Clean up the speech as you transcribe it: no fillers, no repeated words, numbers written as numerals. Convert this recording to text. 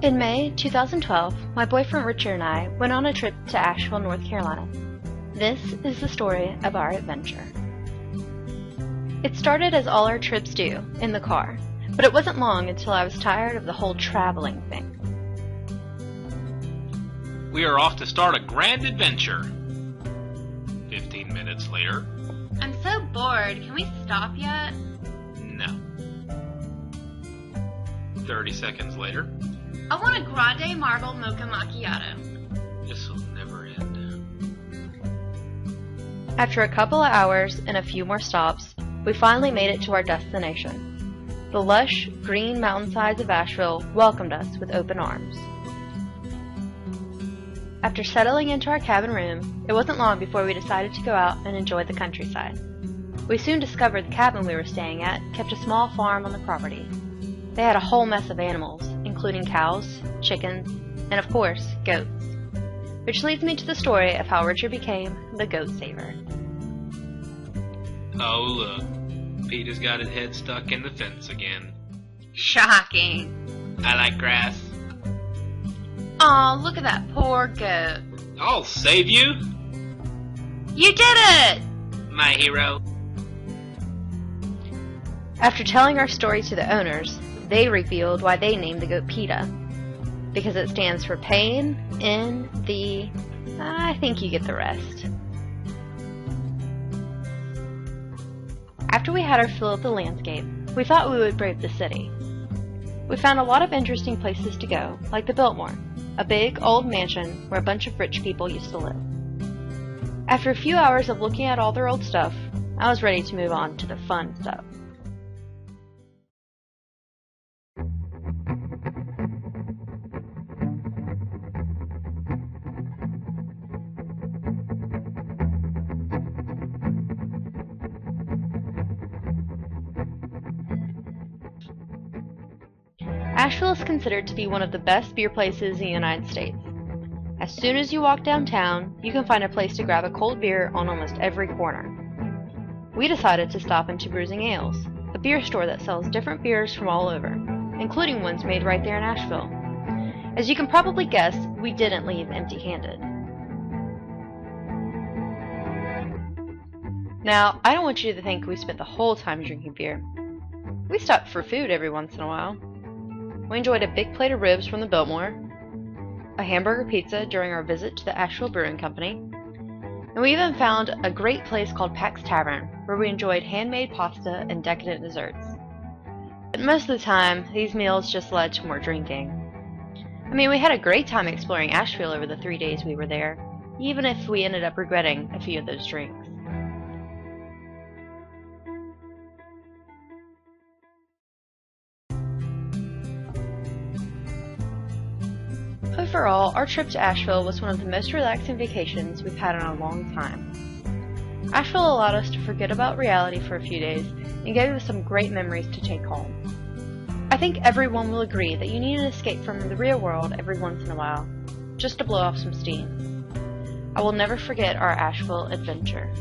In May 2012, my boyfriend Richard and I went on a trip to Asheville, North Carolina. This is the story of our adventure. It started as all our trips do, in the car, but it wasn't long until I was tired of the whole traveling thing. We are off to start a grand adventure. 15 minutes later. I'm so bored. Can we stop yet? No. 30 seconds later. I want a grande marble mocha macchiato. This will never end. After a couple of hours and a few more stops, we finally made it to our destination. The lush, green mountainsides of Asheville welcomed us with open arms. After settling into our cabin room, it wasn't long before we decided to go out and enjoy the countryside. We soon discovered the cabin we were staying at kept a small farm on the property. They had a whole mess of animals, including cows, chickens, and of course, goats. Which leads me to the story of how Richard became the goat saver. Oh look, Pete has got his head stuck in the fence again. Shocking. I like grass. Aw, look at that poor goat. I'll save you, You did it! my hero. After telling our story to the owners, they revealed why they named the goat PETA. Because it stands for pain in the... I think you get the rest. After we had our fill of the landscape, we thought we would brave the city. We found a lot of interesting places to go, like the Biltmore, a big, old mansion where a bunch of rich people used to live. After a few hours of looking at all their old stuff, I was ready to move on to the fun stuff. Asheville is considered to be one of the best beer places in the United States. As soon as you walk downtown, you can find a place to grab a cold beer on almost every corner. We decided to stop into Bruising Ales, a beer store that sells different beers from all over, including ones made right there in Asheville. As you can probably guess, we didn't leave empty-handed. Now, I don't want you to think we spent the whole time drinking beer. We stopped for food every once in a while. We enjoyed a big plate of ribs from the Biltmore, a hamburger pizza during our visit to the Asheville Brewing Company, and we even found a great place called Pack's Tavern, where we enjoyed handmade pasta and decadent desserts. But most of the time, these meals just led to more drinking. I mean, we had a great time exploring Asheville over the 3 days we were there, even if we ended up regretting a few of those drinks. Overall, our trip to Asheville was one of the most relaxing vacations we've had in a long time. Asheville allowed us to forget about reality for a few days and gave us some great memories to take home. I think everyone will agree that you need an escape from the real world every once in a while, just to blow off some steam. I will never forget our Asheville adventure.